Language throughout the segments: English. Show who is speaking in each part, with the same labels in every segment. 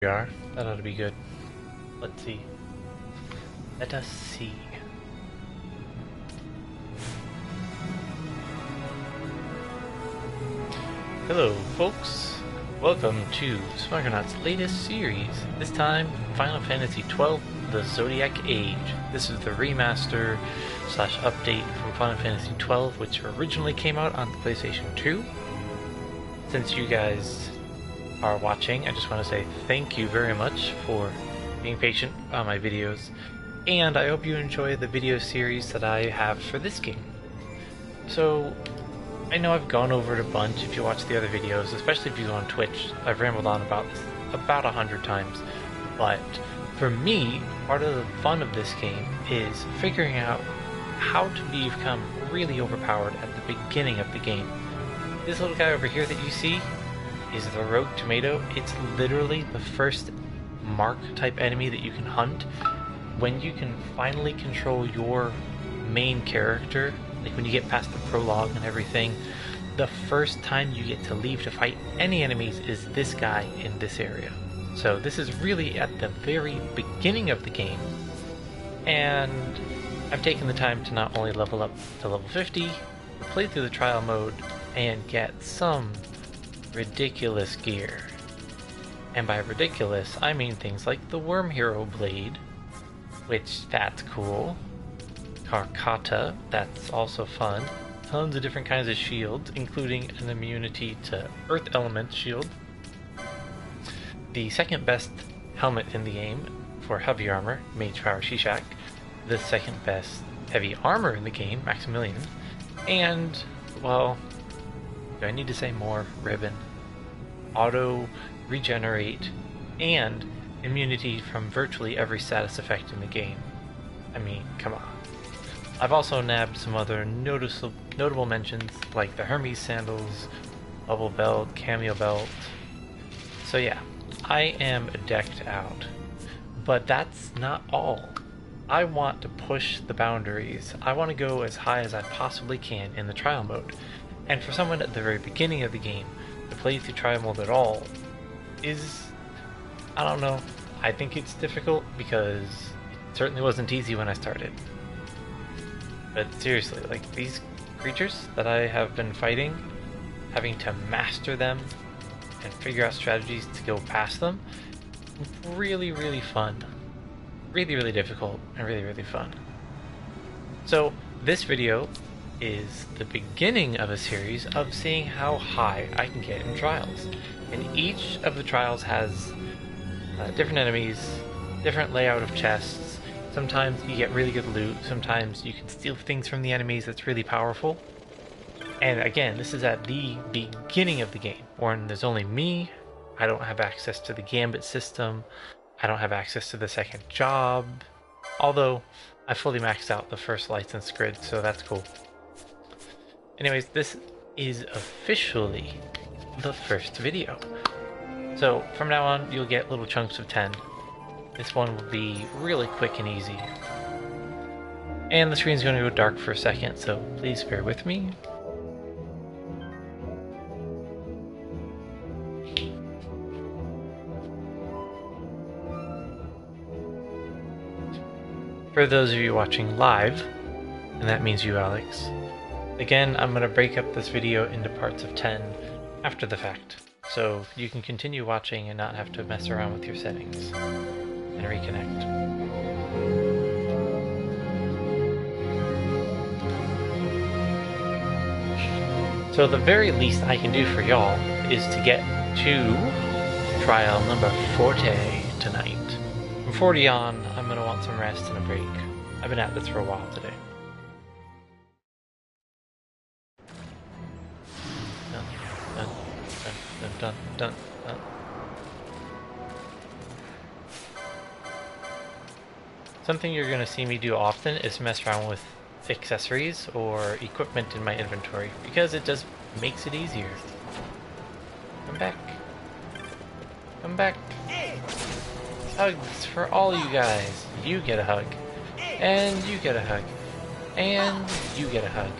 Speaker 1: We are. That ought to be good. Let's see. Let us see. Hello, folks. Welcome to Smuggernauts' latest series. This time, Final Fantasy XII: The Zodiac Age. This is the remaster / update from Final Fantasy XII, which originally came out on the PlayStation 2. Since you guys are watching, I just want to say thank you very much for being patient on my videos, and I hope you enjoy the video series that I have for this game. So, I know I've gone over it a bunch if you watch the other videos, especially if you go on Twitch. I've rambled on about this about 100 times, but for me, part of the fun of this game is figuring out how to become really overpowered at the beginning of the game. This little guy over here that you see is the Rogue Tomato. It's literally the first Mark type enemy that you can hunt when you can finally control your main character. Like when you get past the prologue and everything, the first time you get to leave to fight any enemies is this guy in this area. So this is really at the very beginning of the game, and I've taken the time to not only level up to level 50, but play through the trial mode and get some ridiculous gear. And by ridiculous, I mean things like the Worm Hero Blade, which that's cool. Karkata, that's also fun. Tons of different kinds of shields, including an immunity to Earth Element shield. The second best helmet in the game for heavy armor, Mage Power Shishak. The second best heavy armor in the game, Maximilian. And, well, do I need to say more? Ribbon. Auto regenerate and immunity from virtually every status effect in the game. I mean, come on. I've also nabbed some other notable mentions like the Hermes sandals, bubble belt, cameo belt. So yeah, I am decked out. But that's not all. I want to push the boundaries. I want to go as high as I possibly can in the trial mode. And for someone at the very beginning of the game to play through trial mode at all is, I don't know, I think it's difficult because it certainly wasn't easy when I started. But seriously, like these creatures that I have been fighting, having to master them and figure out strategies to go past them, really, really fun. Really, really difficult and really, really fun. So this video is the beginning of a series of seeing how high I can get in trials. And each of the trials has different enemies, different layout of chests. Sometimes you get really good loot, sometimes you can steal things from the enemies that's really powerful. And again, this is at the beginning of the game, when there's only me, I don't have access to the gambit system, I don't have access to the second job, although I fully maxed out the first license grid, so that's cool. Anyways, this is officially the first video. So from now on, you'll get little chunks of 10. This one will be really quick and easy. And the screen's going to go dark for a second, so please bear with me. For those of you watching live, and that means you, Alex, again, I'm going to break up this video into parts of 10 after the fact, so you can continue watching and not have to mess around with your settings and reconnect. So the very least I can do for y'all is to get to trial number 40 tonight. From 40 on, I'm going to want some rest and a break. I've been at this for a while today. Dun, dun, dun. Something you're going to see me do often is mess around with accessories or equipment in my inventory, because it just makes it easier. Come back. Come back. Hugs for all you guys. You get a hug. And you get a hug. And you get a hug.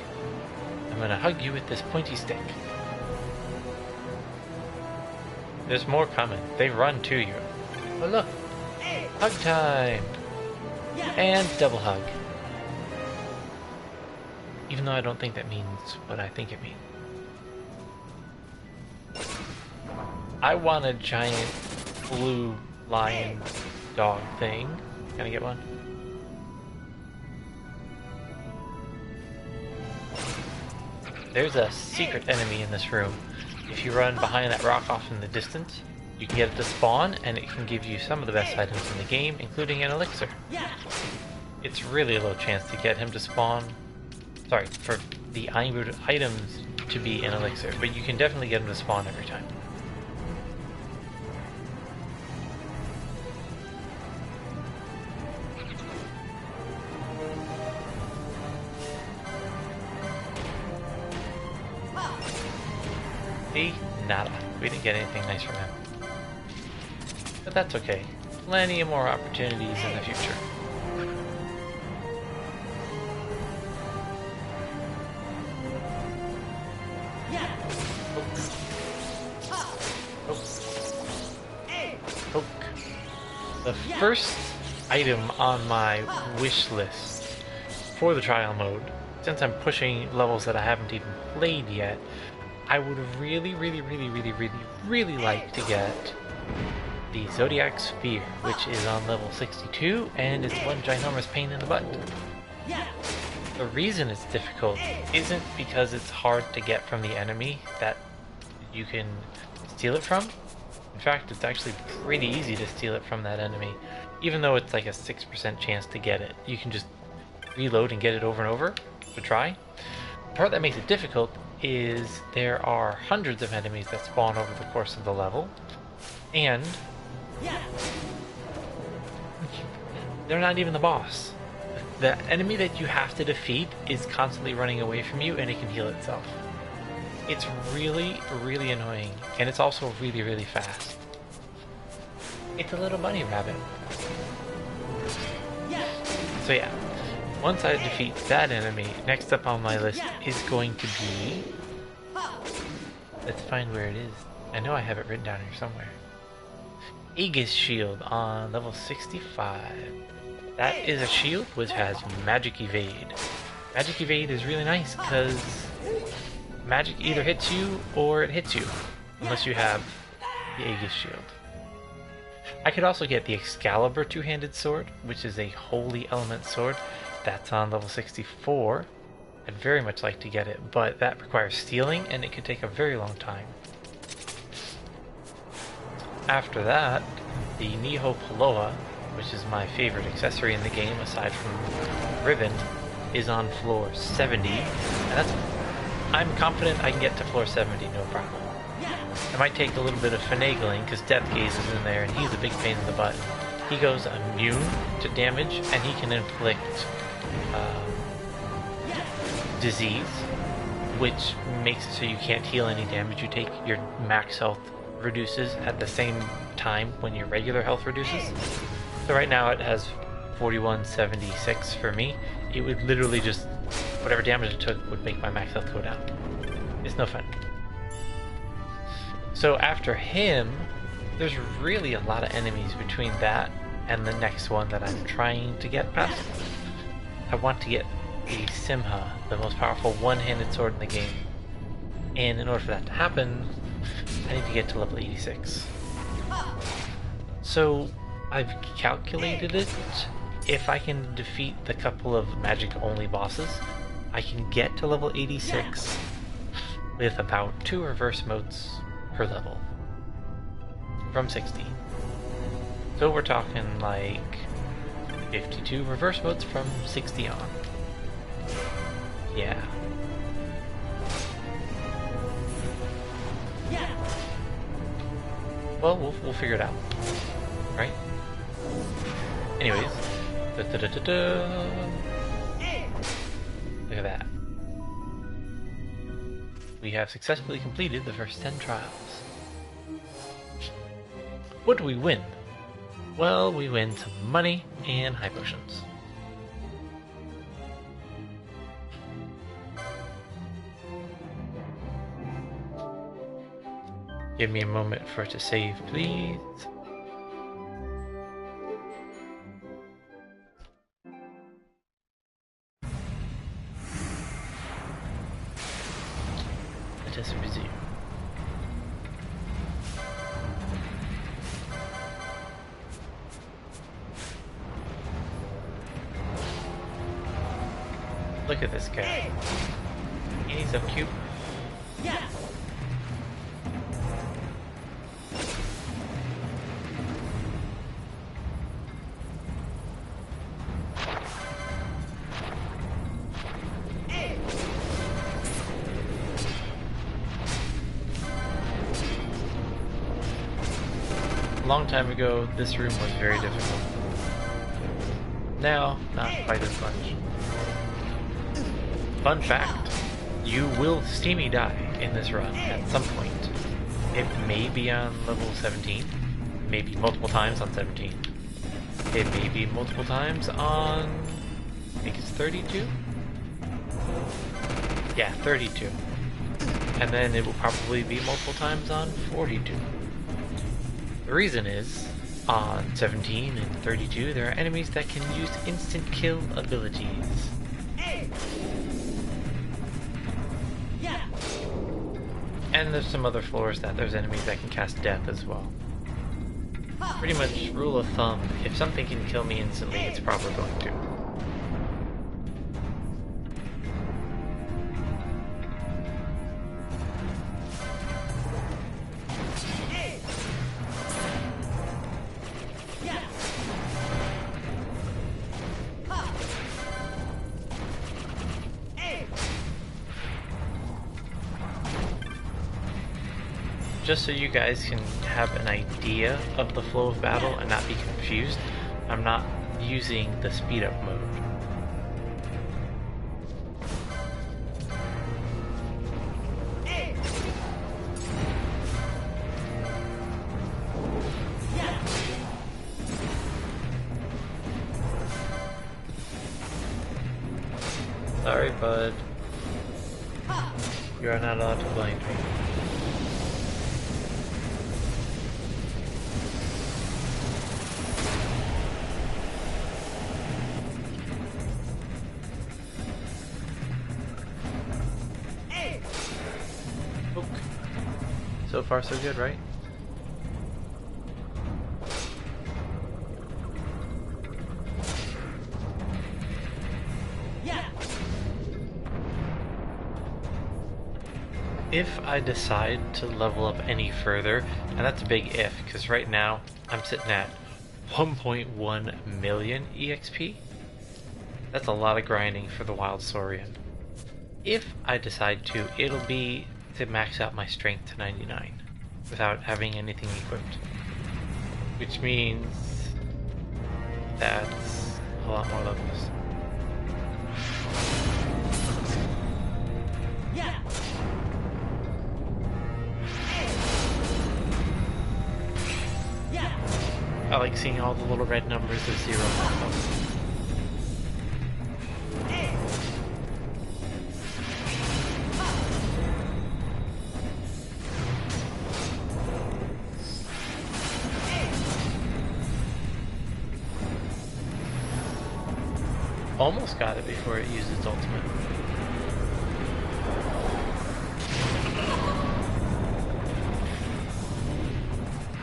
Speaker 1: I'm going to hug you with this pointy stick. There's more coming. They run to you. Oh look! Hug time! And double hug. Even though I don't think that means what I think it means. I want a giant blue lion dog thing. Can I get one? There's a secret enemy in this room. If you run behind that rock off in the distance, you can get it to spawn, and it can give you some of the best items in the game, including an elixir. It's really a low chance to get him to spawn. Sorry, for the items to be an elixir, but you can definitely get him to spawn every time. See? Nada. We didn't get anything nice from him. But that's okay. Plenty of more opportunities in the future. Poke. The first item on my wish list for the trial mode, since I'm pushing levels that I haven't even played yet, I would really like to get the Zodiac Sphere, which is on level 62, and it's one ginormous pain in the butt. The reason it's difficult isn't because it's hard to get from the enemy that you can steal it from. In fact, it's actually pretty easy to steal it from that enemy. Even though it's like a 6% chance to get it, you can just reload and get it over and over to try. The part that makes it difficult is there are hundreds of enemies that spawn over the course of the level, and they're not even the boss. The enemy that you have to defeat is constantly running away from you, and it can heal itself. It's really annoying, and it's also really fast. It's a little bunny rabbit. So yeah, once I defeat that enemy, next up on my list is going to be... Let's find where it is. I know I have it written down here somewhere. Aegis Shield on level 65. That is a shield which has Magic Evade. Magic Evade is really nice because magic either hits you or it hits you, unless you have the Aegis Shield. I could also get the Excalibur two-handed sword, which is a holy element sword. That's on level 64. I'd very much like to get it, but that requires stealing, and it could take a very long time. After that, the Niho Paloa, which is my favorite accessory in the game aside from Ribbon, is on floor 70, and I'm confident I can get to floor 70 no problem. It might take a little bit of finagling because Death Gaze is in there and he's a big pain in the butt. He goes immune to damage and he can inflict disease, which makes it so you can't heal any damage you take. Your max health reduces at the same time when your regular health reduces. So right now it has 4176 for me. It would literally just, whatever damage it took would make my max health go down. It's no fun. So after him, there's really a lot of enemies between that and the next one that I'm trying to get past. I want to get the Simha, the most powerful one-handed sword in the game. And in order for that to happen, I need to get to level 86. So I've calculated it. If I can defeat the couple of magic-only bosses, I can get to level 86 with about 2 reverse motes per level from 60. So we're talking like 52 reverse motes from 60 on. Yeah. Well, we'll figure it out, right? Anyways, look at that. We have successfully completed the first 10 trials. What do we win? Well, we win some money and high potions. Give me a moment for it to save, please. Let us resume. Look at this guy. He's so cute.
Speaker 2: Yeah.
Speaker 1: A long time ago, this room was very difficult. Now, not quite as much. Fun fact, you will steamy die in this run at some point. It may be on level 17, maybe multiple times on 17. It may be multiple times on, I think it's 32? Yeah, 32. And then it will probably be multiple times on 42. The reason is, on 17 and 32 there are enemies that can use instant kill abilities. And there's some other floors that there's enemies that can cast death as well. Pretty much rule of thumb, if something can kill me instantly, it's probably going to. Just so you guys can have an idea of the flow of battle and not be confused, I'm not using the speed up mode. Sorry, bud. You are not allowed to blind me. So far so good, right?
Speaker 2: Yeah.
Speaker 1: If I decide to level up any further, and that's a big if, because right now I'm sitting at 1.1 million EXP. That's a lot of grinding for the Wild Saurian. If I decide to, it'll be to max out my strength to 99 without having anything equipped, which means that's a lot more levels.
Speaker 2: Yeah. Yeah.
Speaker 1: I like seeing all the little red numbers of 0 pop up. Almost got it before it used its ultimate.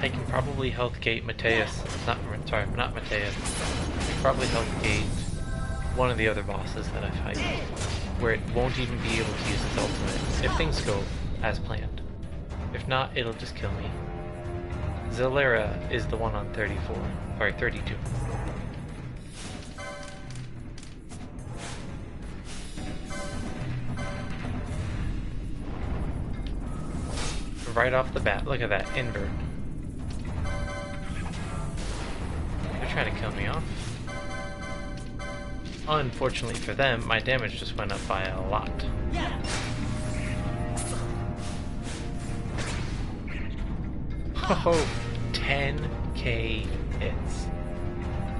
Speaker 1: I can probably health gate Mateus. Not Mateus. I can probably health gate one of the other bosses that I fight, where it won't even be able to use its ultimate if things go as planned. If not, it'll just kill me. Zalera is the one on 34. Sorry, 32. Right off the bat, look at that invert. They're trying to kill me off. Unfortunately for them, my damage just went up by a lot.
Speaker 2: Yeah.
Speaker 1: Oh, 10k hits.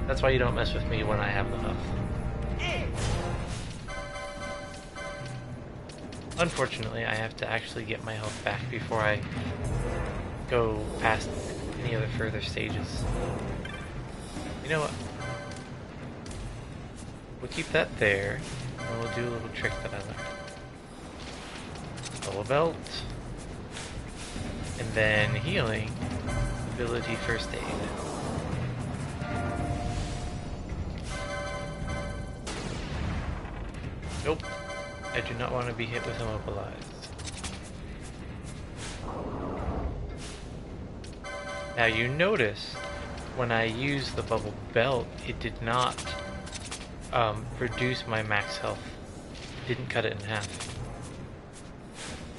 Speaker 1: That's why you don't mess with me when I have enough. Unfortunately, I have to actually get my health back before I go past any other further stages. You know what? We'll keep that there, and we'll do a little trick that I learned. Double belt. And then healing. Ability first aid. Nope. I do not want to be hit with immobilized. Now you notice when I used the bubble belt, it did not reduce my max health. It didn't cut it in half.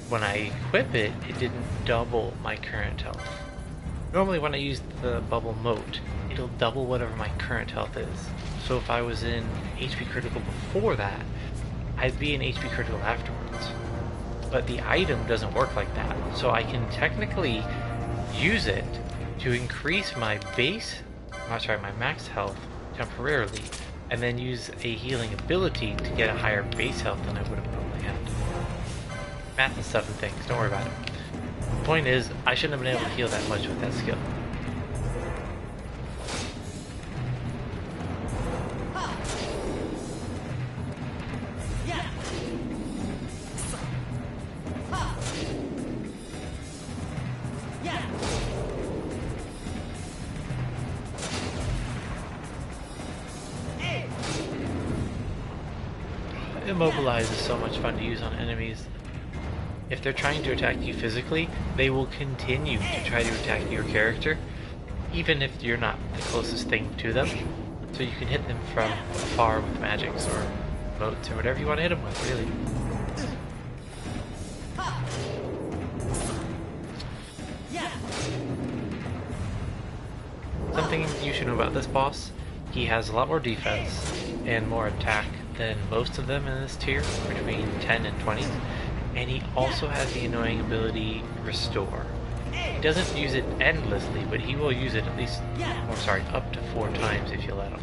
Speaker 1: When I equip it, it didn't double my current health. Normally when I use the bubble moat, it'll double whatever my current health is. So if I was in HP critical before that, I'd be in HP critical afterwards. But the item doesn't work like that. So I can technically use it to increase my my max health temporarily, and then use a healing ability to get a higher base health than I would have normally had. Math and stuff and things, don't worry about it. The point is, I shouldn't have been able to heal that much with that skill. Immobilize is so much fun to use on enemies. If they're trying to attack you physically, they will continue to try to attack your character, even if you're not the closest thing to them. So you can hit them from afar with magics or moats or whatever you want to hit them with, really. Something you should know about this boss, he has a lot more defense and more attack than most of them in this tier, between 10 and 20, and he also has the annoying ability Restore. He doesn't use it endlessly, but he will use it at least, up to 4 times if you let him.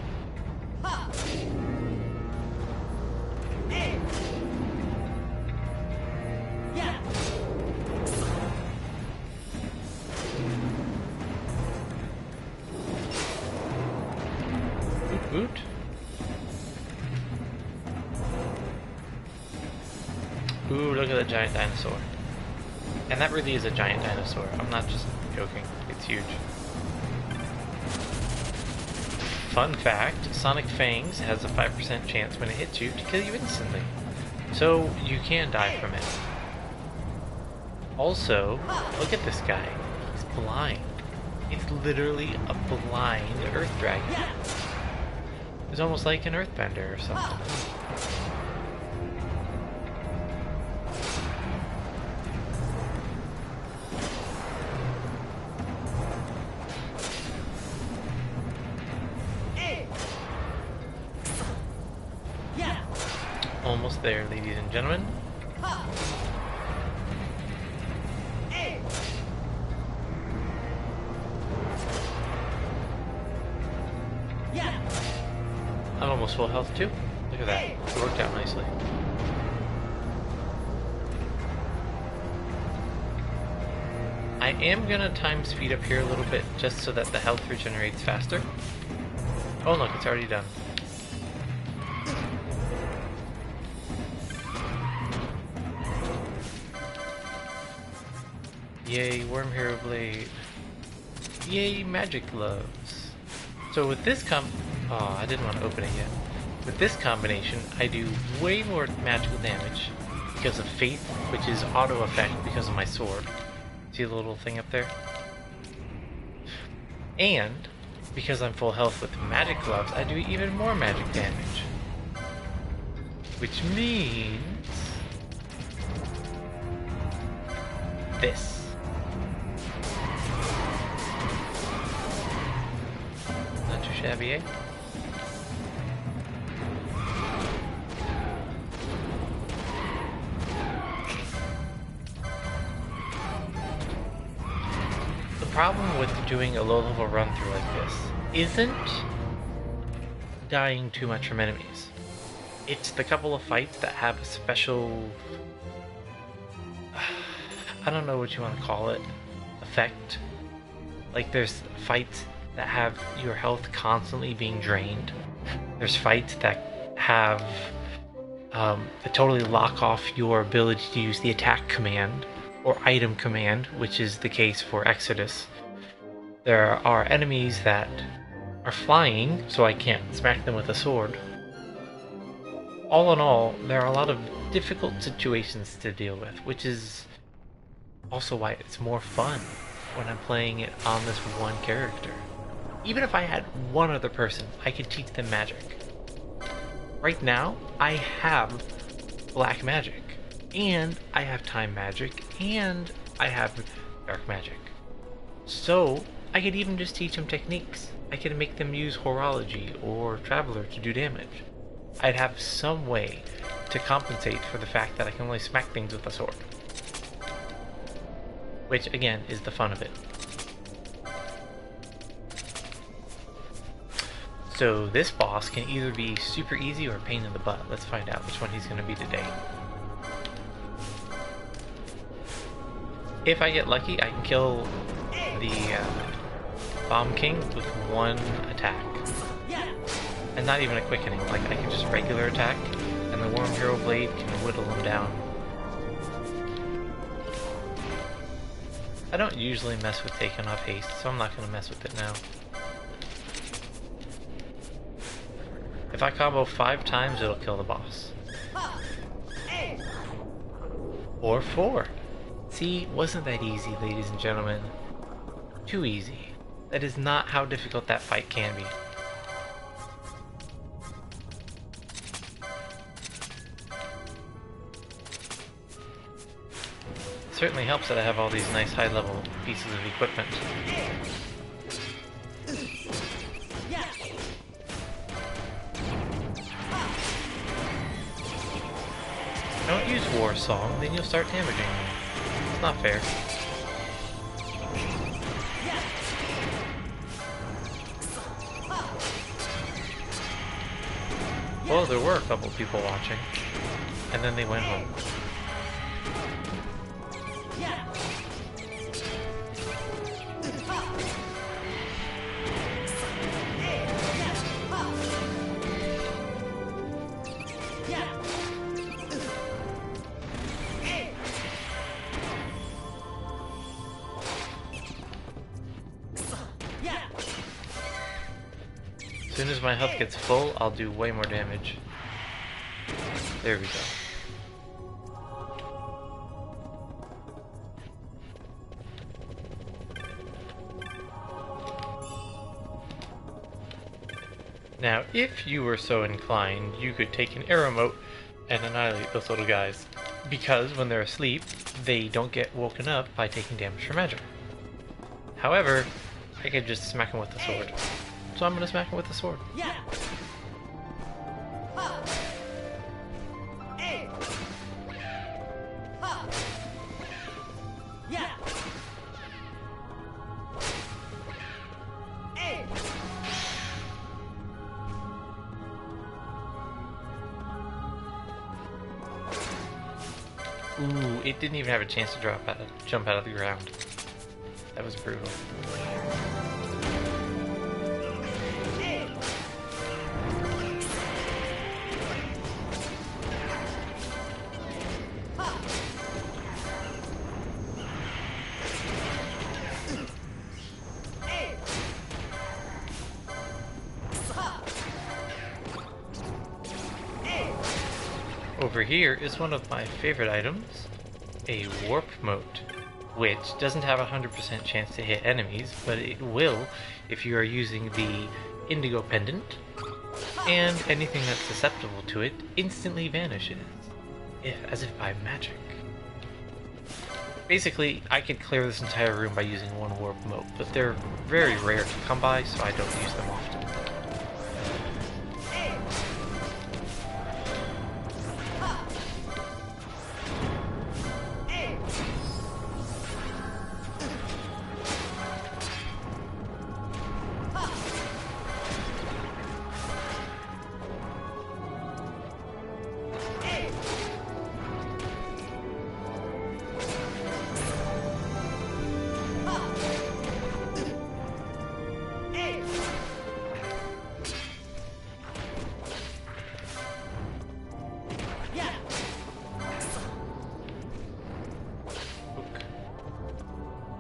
Speaker 1: Boot. Ooh, look at the giant dinosaur. And that really is a giant dinosaur. I'm not just joking. It's huge. Fun fact, Sonic Fangs has a 5% chance when it hits you to kill you instantly. So you can die from it. Also, look at this guy. He's blind. It's literally a blind earth dragon. It's almost like an earthbender or something. Almost there, ladies and gentlemen. I'm almost full health too. Look at that. It worked out nicely. I am gonna time speed up here a little bit just so that the health regenerates faster. Oh look, it's already done. Yay, Worm Hero Blade. Yay, Magic Gloves. So with this oh, I didn't want to open it yet. With this combination, I do way more magical damage because of Faith, which is auto effect because of my sword. See the little thing up there? And because I'm full health with Magic Gloves, I do even more magic damage. Which means this. Not too shabby, eh? The problem with doing a low-level run-through like this isn't dying too much from enemies. It's the couple of fights that have a special, I don't know what you want to call it, effect. Like there's fights that have your health constantly being drained. There's fights that have that totally lock off your ability to use the attack command or item command, which is the case for Exodus. There are enemies that are flying, so I can't smack them with a sword. All in all, there are a lot of difficult situations to deal with, which is also why it's more fun when I'm playing it on this one character. Even if I had one other person, I could teach them magic. Right now, I have black magic, and I have time magic, and I have dark magic. So, I could even just teach them techniques. I could make them use horology or traveler to do damage. I'd have some way to compensate for the fact that I can only smack things with a sword. Which, again, is the fun of it. So this boss can either be super easy or a pain in the butt. Let's find out which one he's going to be today. If I get lucky, I can kill the Bomb King with one attack. And not even a quickening, like I can just regular attack, and the Worm Hero Blade can whittle him down. I don't usually mess with taking off haste, so I'm not going to mess with it now. If I combo 5 times, it'll kill the boss. Or 4. See, wasn't that easy, ladies and gentlemen? Too easy. That is not how difficult that fight can be. It certainly helps that I have all these nice high-level pieces of equipment. Don't use War Song, then you'll start damaging me. It's not fair. Well, there were a couple people watching, and then they went home. As soon as my health gets full, I'll do way more damage. There we go. Now, if you were so inclined, you could take an arrow mote and annihilate those little guys. Because when they're asleep, they don't get woken up by taking damage from magic. However, I could just smack them with a sword. So I'm gonna smack him with the sword. Ooh, it didn't even have a chance to jump out of the ground. That was brutal. Over here is one of my favorite items, a warp mote, which doesn't have a 100% chance to hit enemies, but it will if you are using the indigo pendant, and anything that's susceptible to it instantly vanishes, as if by magic. Basically, I could clear this entire room by using one warp mote, but they're very rare to come by, so I don't use them often.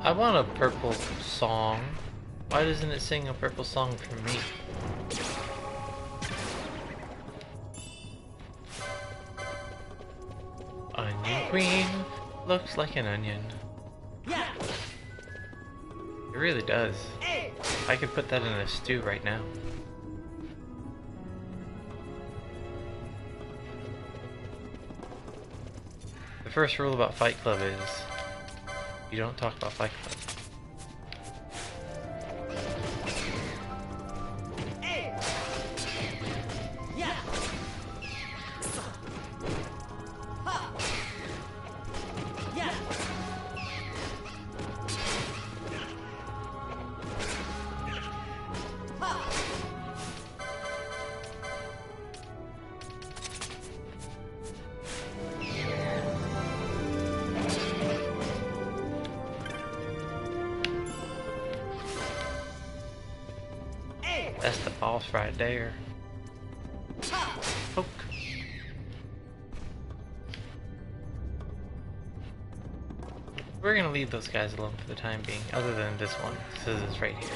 Speaker 1: I want a purple song. Why doesn't it sing a purple song for me? Onion Queen looks like an onion.
Speaker 2: Yeah.
Speaker 1: It really does.
Speaker 2: Hey.
Speaker 1: I could put that in a stew right now. The first rule about Fight Club is you don't talk about Fight Club.
Speaker 2: Hey. Yeah. Ha. Yeah. Ha.
Speaker 1: That's the boss right there. Poke. We're gonna leave those guys alone for the time being, other than this one, because it's right here.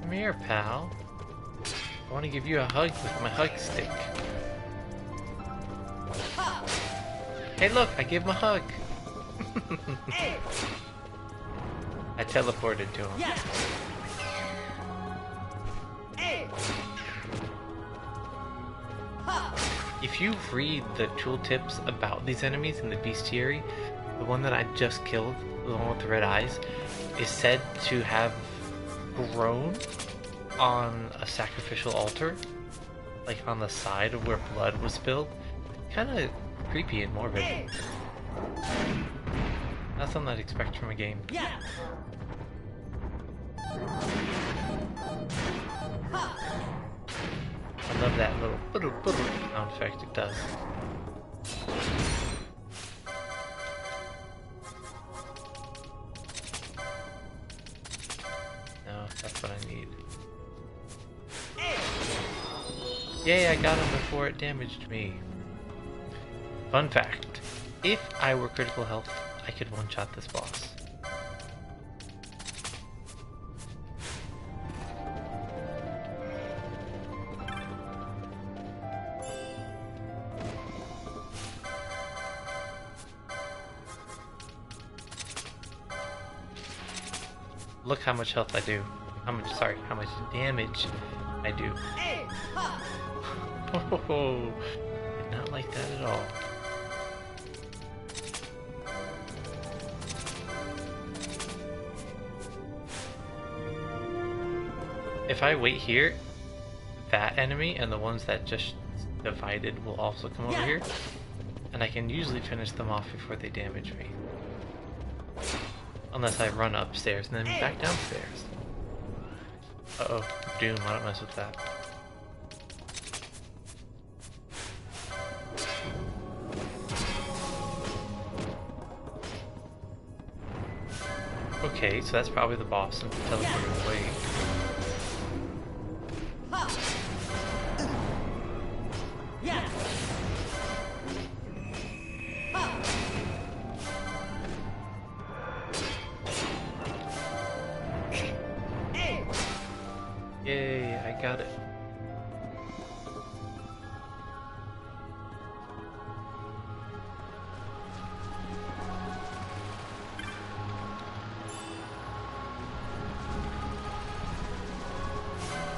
Speaker 1: Come here, pal. I want to give you a hug with my hug stick. Hey look, I gave him a hug. I teleported to him. If you read the tooltips about these enemies in the bestiary, the one that I just killed, the one with the red eyes, is said to have grown on a sacrificial altar, like on the side of where blood was spilled. Kind of creepy and morbid. Not something I'd expect from a game. I love that little sound effect it does. No, that's what I need. Yay, I got him before it damaged me. Fun fact, if I were critical health, I could one-shot this boss. Look how much health I do. How much damage I do. Oh, did not like that at all. If I wait here, that enemy and the ones that just divided will also come over here, and I can usually finish them off before they damage me. Unless I run upstairs and then back downstairs. Uh-oh, Doom, I don't mess with that. Okay, so that's probably the boss and teleporting away. Yay, I got it.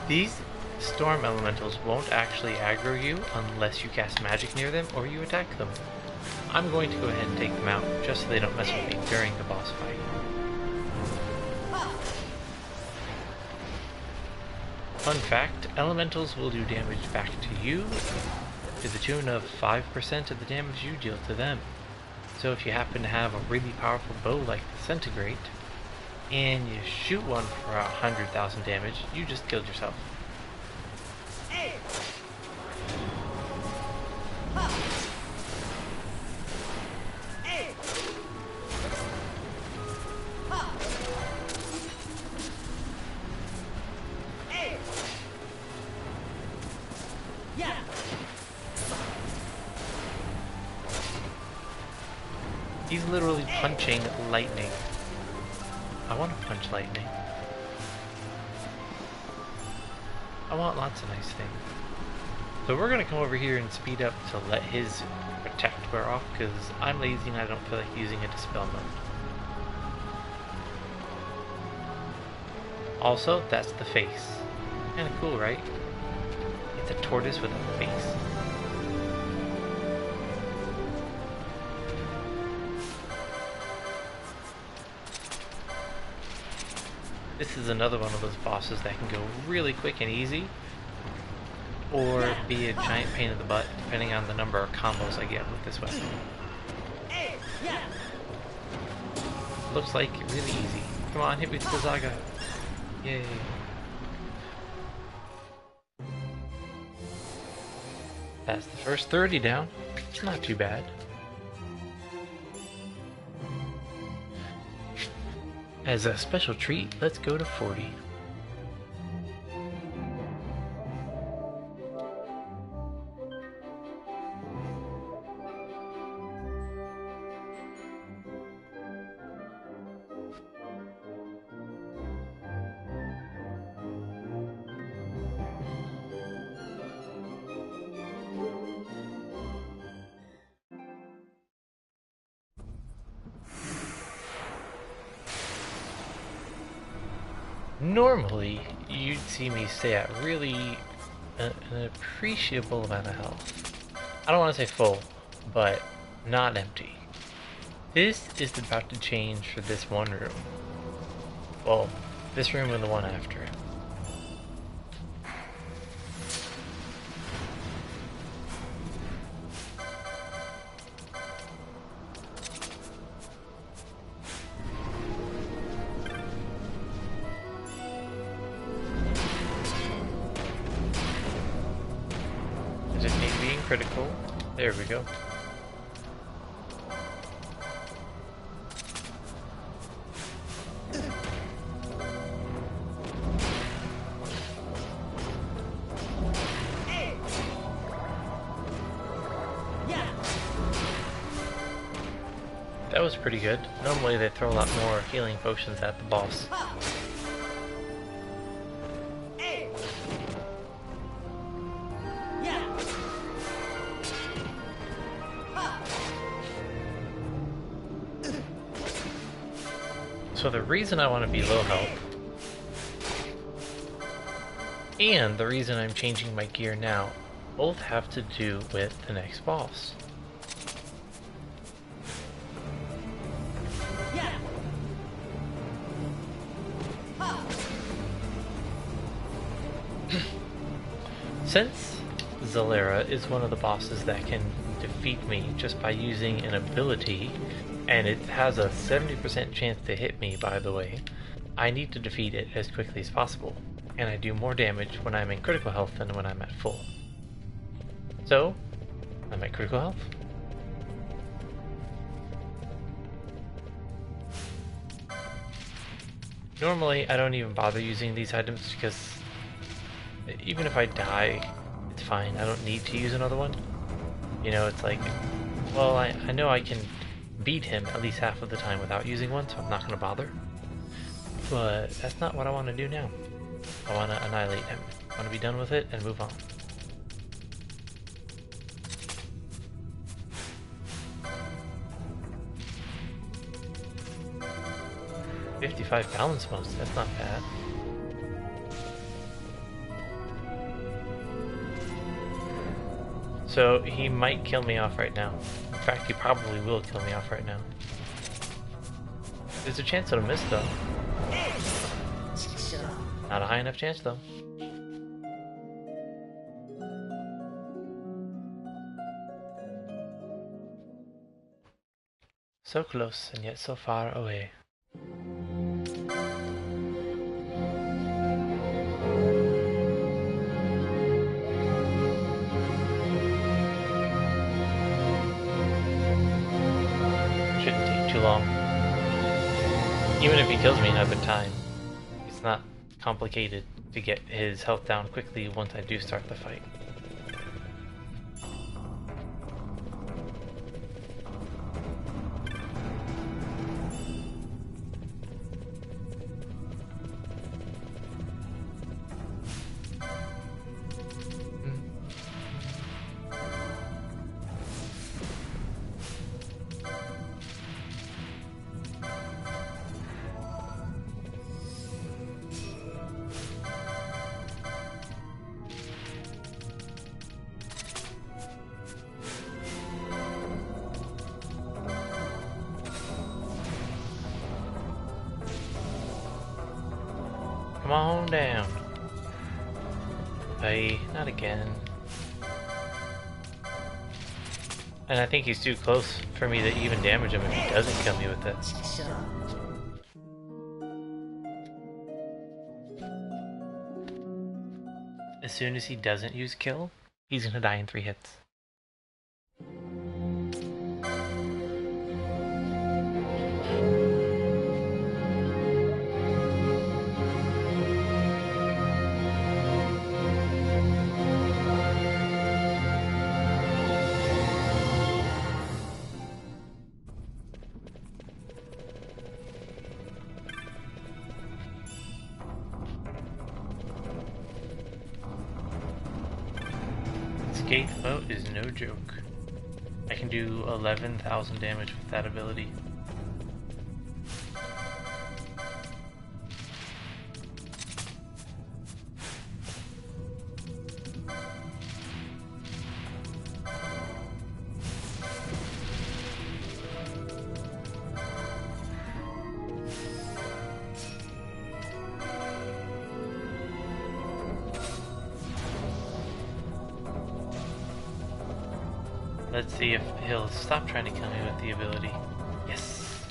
Speaker 1: These storm elementals won't actually aggro you unless you cast magic near them or you attack them. I'm going to go ahead and take them out just so they don't mess with me during the boss fight. Fun fact, elementals will do damage back to you to the tune of 5% of the damage you deal to them. So if you happen to have a really powerful bow like the Centigrade, and you shoot one for 100,000 damage, you just killed yourself.
Speaker 2: Hey! Ha! Hey! Yeah!
Speaker 1: He's literally punching lightning. I want to punch lightning. I want lots of nice things. So we're going to come over here and speed up to let his protect wear off, because I'm lazy and I don't feel like using a dispel mode. Also, that's the face. Kinda cool, right? It's a tortoise with a face. This is another one of those bosses that can go really quick and easy, or be a giant pain in the butt, depending on the number of combos I get with this weapon.
Speaker 2: Hey! Yeah!
Speaker 1: Looks like really easy. Come on, hit me with the Zaga. Yay. That's the first 30 down. It's not too bad. As a special treat, let's go to 40. Normally, you'd see me stay at really an appreciable amount of health. I don't want to say full, but not empty. This is about to change for this one room. Well, this room and the one after it. I just need being critical. There we go.
Speaker 2: Hey! Yeah!
Speaker 1: That was pretty good. Normally they throw a lot more healing potions at the boss.
Speaker 2: Ha! Hey! Yeah! Ha!
Speaker 1: So the reason I want to be low health, and the reason I'm changing my gear now, both have to do with the next boss.
Speaker 2: Yeah! Ha!
Speaker 1: Since Zalera is one of the bosses that can defeat me just by using an ability, and it has a 70% chance to hit me, by the way, I need to defeat it as quickly as possible, and I do more damage when I'm in critical health than when I'm at full. So, I'm at critical health. Normally, I don't even bother using these items because even if I die, it's fine. I don't need to use another one. You know, it's like, well, I know I can beat him at least half of the time without using one, so I'm not going to bother. But that's not what I want to do now. I want to annihilate him. I want to be done with it and move on. $55 balance bonus, that's not bad. So he might kill me off right now. In fact, he probably will kill me off right now. There's a chance it'll miss though. Not a high enough chance though. So close and yet so far away. too long. Even if he kills me another time, it's not complicated to get his health down quickly once I do start the fight. Come on down. Hey, not again. And I think he's too close for me to even damage him if he doesn't kill me with it. As soon as he doesn't use kill, he's gonna die in 3 hits. Escape mode is no joke. I can do 11,000 damage with that ability. Let's see if he'll stop trying to kill me with the ability. Yes!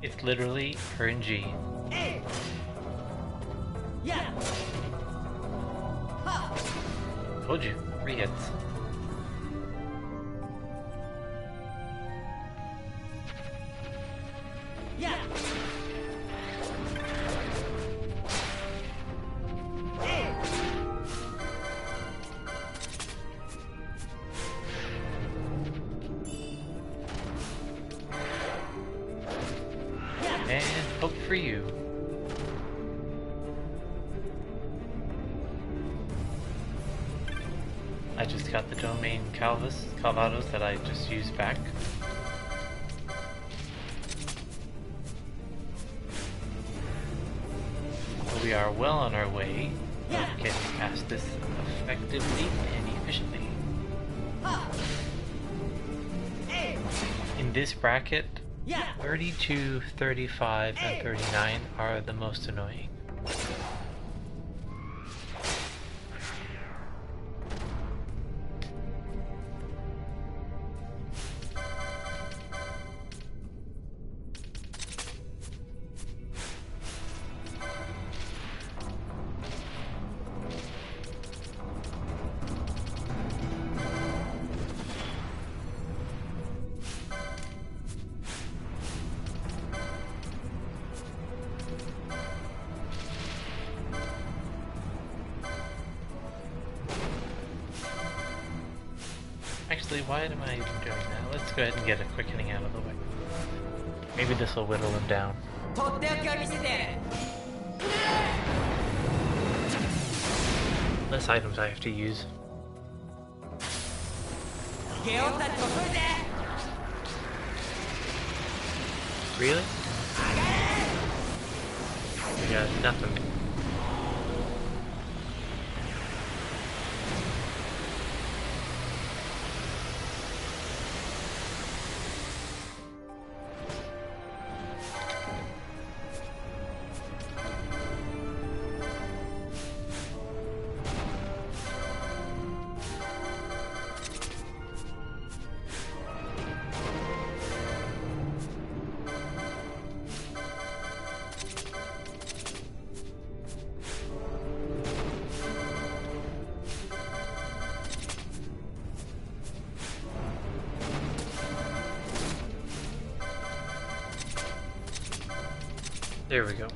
Speaker 1: It's literally RNG.
Speaker 2: A. Yeah. Ha.
Speaker 1: Told you, 3 hits.
Speaker 2: Yeah. A.
Speaker 1: And hope for you. I just got the domain Calvados that I just used back. We are well on our way of getting past this effectively and efficiently.
Speaker 2: Ha. A.
Speaker 1: In this bracket,
Speaker 2: Yeah.
Speaker 1: 32, 35, and 39 are the most annoying. Actually, why am I even doing that? Let's go ahead and get a quickening out of the way. Maybe this will whittle him down. Less items I have to use. Really? We got nothing. There we go.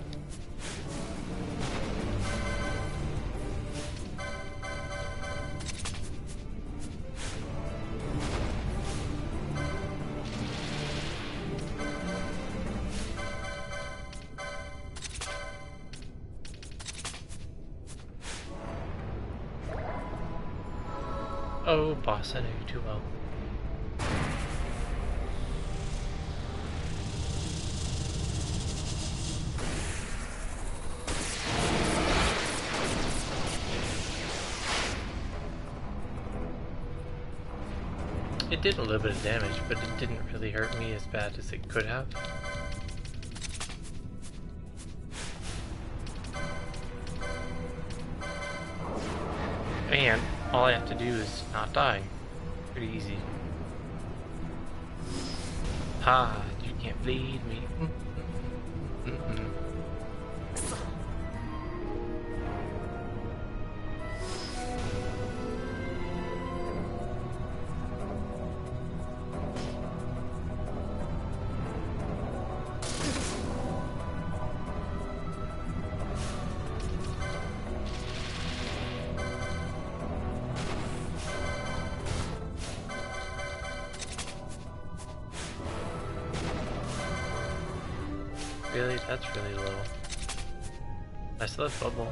Speaker 1: Oh, boss, I know you too well. It did a little bit of damage, but it didn't really hurt me as bad as it could have. And all I have to do is not die. Pretty easy. Ha, you can't bleed me. Mm-mm. Really? That's really low. I still have bubble.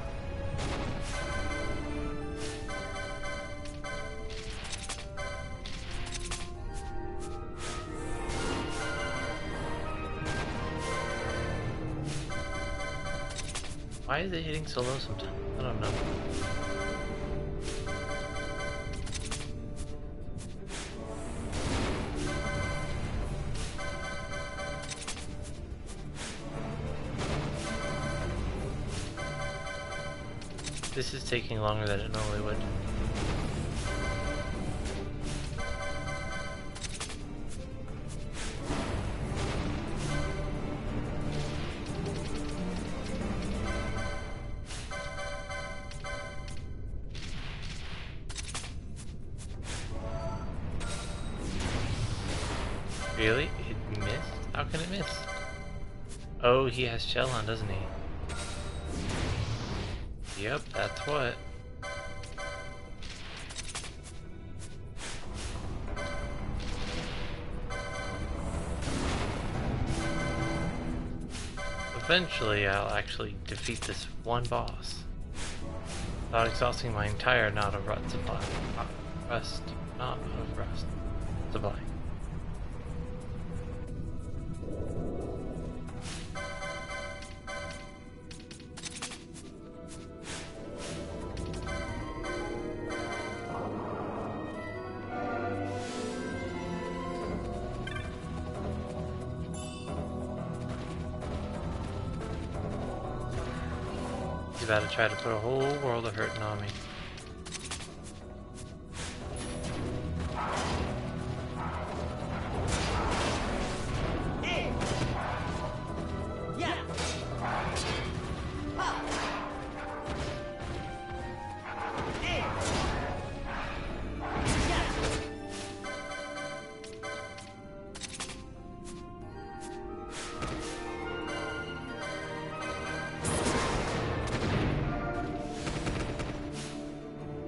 Speaker 1: Why is it hitting so low sometimes? I don't know. This is taking longer than it normally would. Really? It missed? How can it miss? Oh, he has shell on, doesn't he? Yep, that's what. Eventually, I'll actually defeat this one boss without exhausting my entire not of rust supply. Not of rust supply. He's about to try to put a whole world of hurting on me.
Speaker 2: Hey. Yeah. Ha. Hey. Yeah.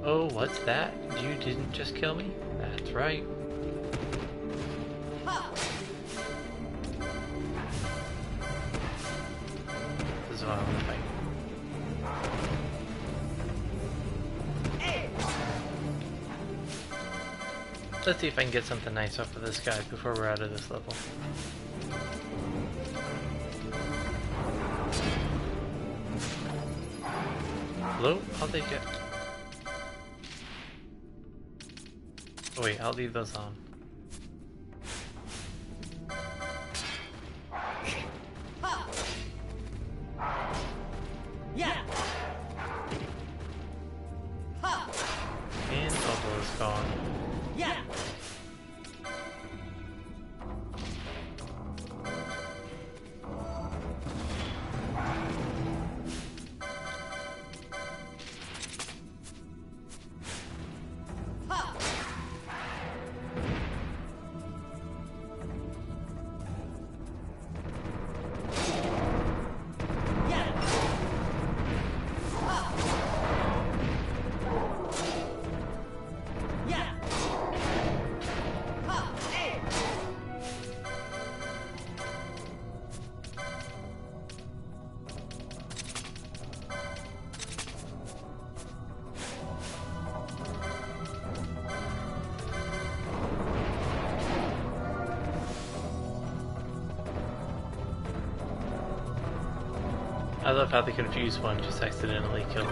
Speaker 1: Oh, what's that? You didn't just kill me? That's right.
Speaker 2: Ha.
Speaker 1: This is what I'm gonna fight.
Speaker 2: Hey.
Speaker 1: Let's see if I can get something nice off of this guy before we're out of this level. Hello? I'll take it. Oh wait, I'll leave those on.
Speaker 2: Ha. Yeah. Ha.
Speaker 1: And bubble is gone.
Speaker 2: Yeah. Ha.
Speaker 1: I love how the confused one just accidentally killed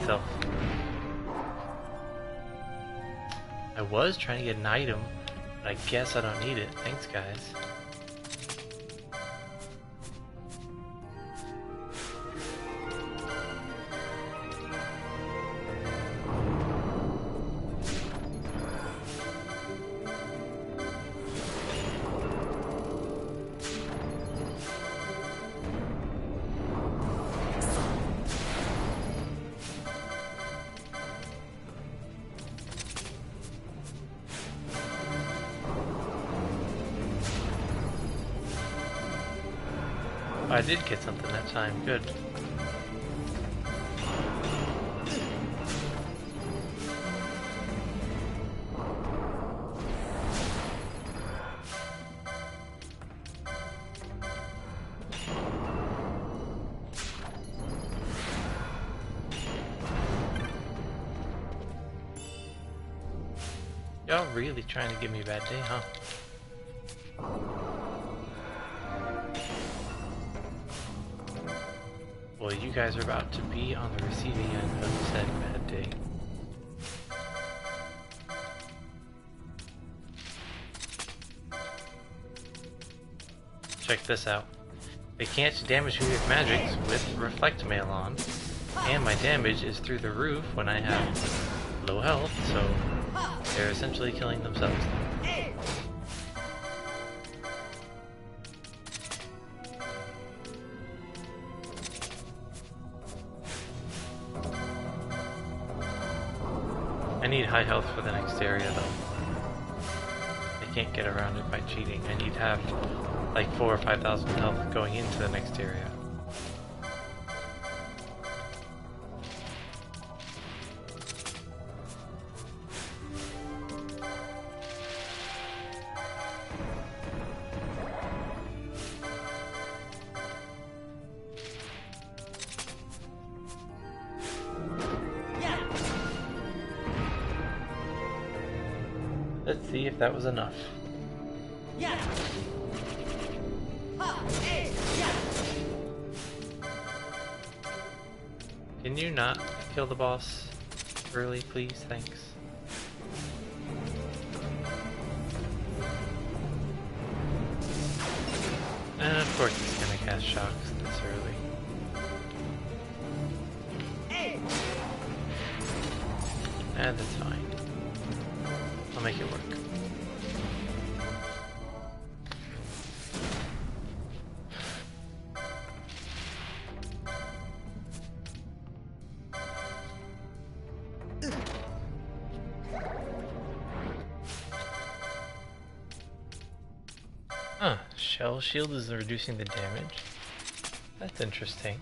Speaker 1: itself. I was trying to get an item, but I guess I don't need it. Thanks, guys. I did get something that time, good. Y'all really trying to give me a bad day, huh? Well, you guys are about to be on the receiving end of said bad day. Check this out. They can't damage me with magics with Reflect Mail on, and my damage is through the roof when I have low health, so they're essentially killing themselves. I need high health for the next area though. I can't get around it by cheating. I need to have like 4,000 or 5,000 health going into the next area. Let's see if that was enough.
Speaker 2: Yeah.
Speaker 1: Can you not kill the boss early, please? Thanks. And of course it's gonna cast shocks this early. And that's fine. I'll make it work. Huh, Shell Shield is reducing the damage. That's interesting.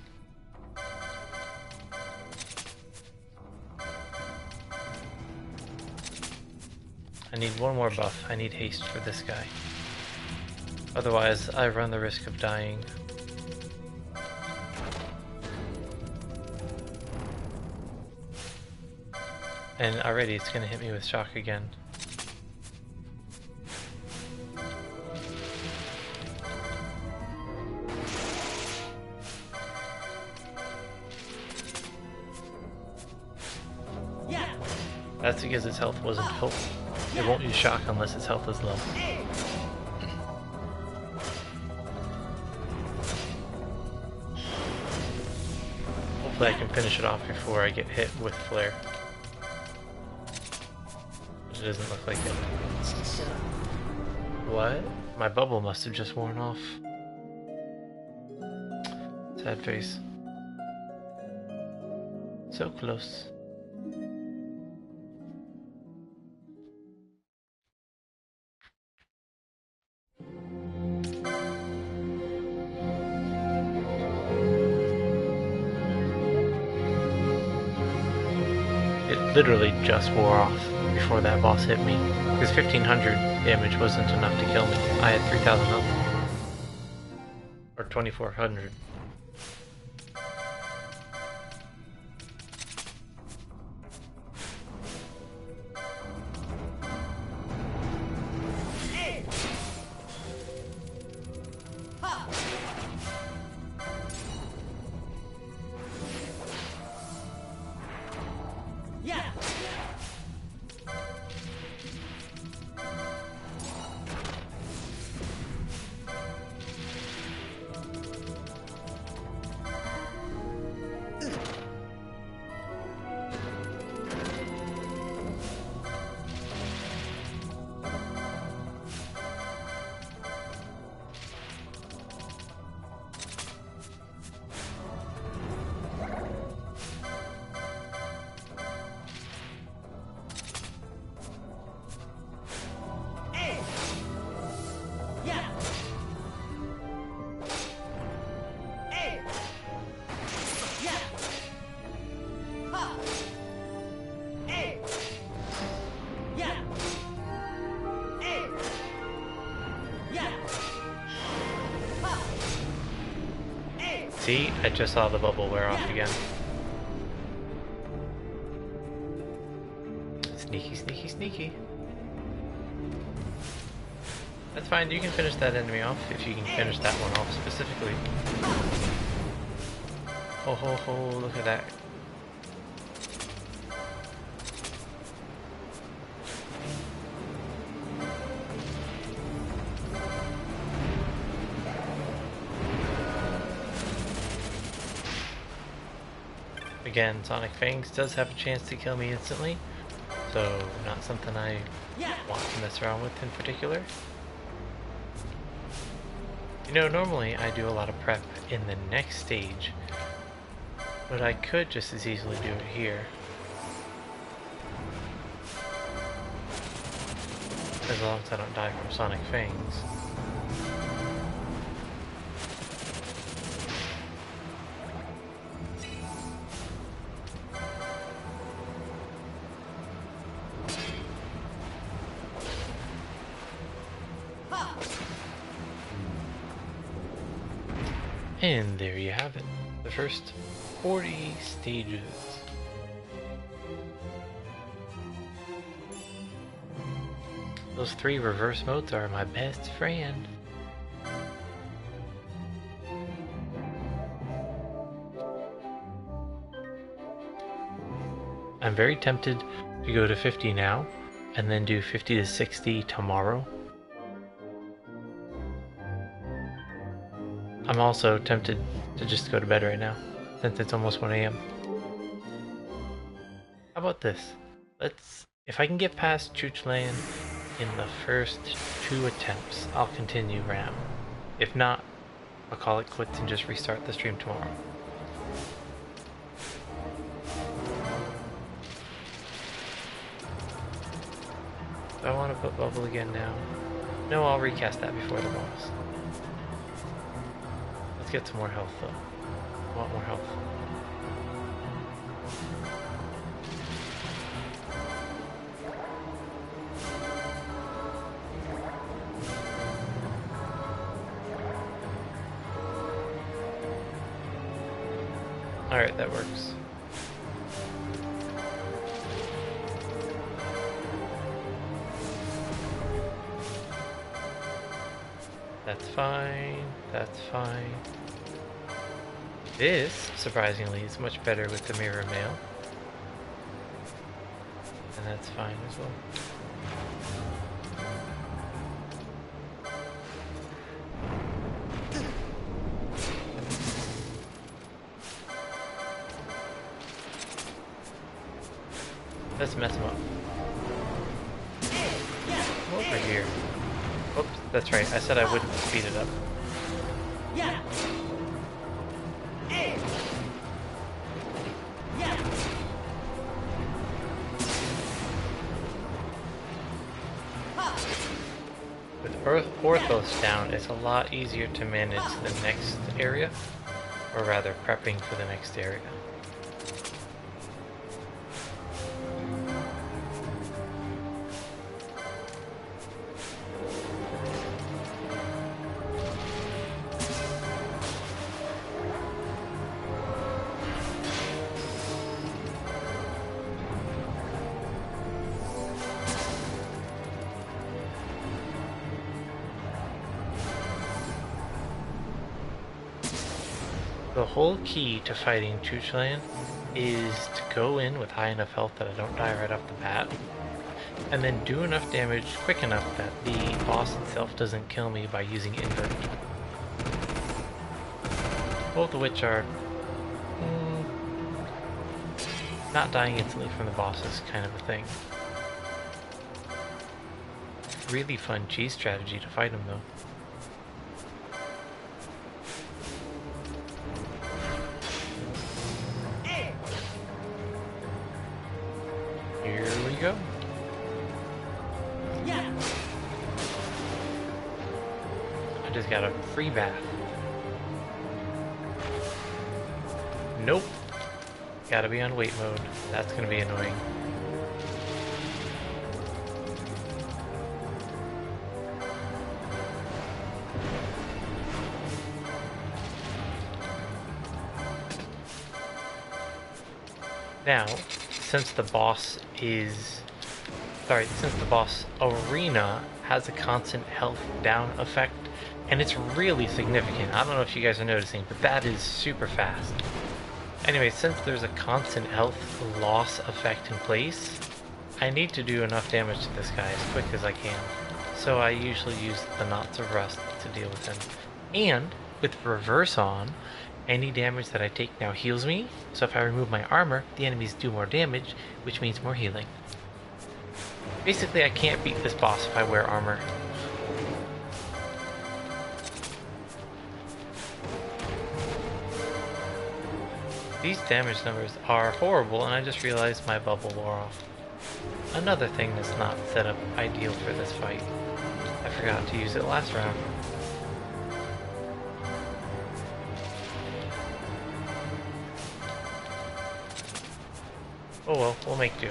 Speaker 1: I need one more buff. I need haste for this guy. Otherwise, I run the risk of dying. And already it's gonna hit me with shock again. That's because its health wasn't full. It won't use shock unless its health is low. Hopefully I can finish it off before I get hit with flare. It doesn't look like it. What? My bubble must have just worn off. Sad face. So close. Literally just wore off before that boss hit me, because 1500 damage wasn't enough to kill me. I had 3000 health. Or 2400.
Speaker 2: Yeah. Hey. Yeah. Ha. Hey. Yeah. Hey. Yeah. Ha. Hey.
Speaker 1: See, I just saw the bubble wear off again. Sneaky, sneaky, sneaky. That's fine, you can finish that enemy off if you can finish that one off specifically. Ho ho ho, look at that. Again, Sonic Fangs does have a chance to kill me instantly, so not something I want to mess around with in particular. You know, normally I do a lot of prep in the next stage, but I could just as easily do it here. As long as I don't die from Sonic Fangs. And there you have it, the first 40 stages. Those 3 reverse modes are my best friend. I'm very tempted to go to 50 now, and then do 50 to 60 tomorrow. I'm also tempted to just go to bed right now, since it's almost 1 AM. How about this? If I can get past Chuchland in the first 2 attempts, I'll continue RAM. If not, I'll call it quits and just restart the stream tomorrow. Do I want to put Bubble again now? No, I'll recast that before the boss. Let's get some more health though. I want more health. Alright, that works. That's fine, that's fine. This, surprisingly, is much better with the mirror mail. And that's fine as well. Let's mess him up. Over here. Oops, that's right. I said I wouldn't speed it up.
Speaker 2: Yeah. Yeah.
Speaker 1: With Orthos down, it's a lot easier to manage the next area, or rather prepping for the next area. The whole key to fighting Chuchland is to go in with high enough health that I don't die right off the bat, and then do enough damage quick enough that the boss itself doesn't kill me by using invert. Both of which are not dying instantly from the boss is kind of a thing. Really fun cheese strategy to fight him though. Here we go.
Speaker 2: Yeah.
Speaker 1: I just got a free bath. Nope. Gotta be on wait mode. That's gonna be annoying. Now, since the boss arena has a constant health down effect, and it's really significant. I don't know if you guys are noticing, but that is super fast. Anyway, since there's a constant health loss effect in place, I need to do enough damage to this guy as quick as I can. So I usually use the Knots of Rust to deal with him. And with reverse on, any damage that I take now heals me, so if I remove my armor, the enemies do more damage, which means more healing. Basically, I can't beat this boss if I wear armor. These damage numbers are horrible, and I just realized my bubble wore off. Another thing that's not set up ideal for this fight. I forgot to use it last round. Oh well, we'll make do.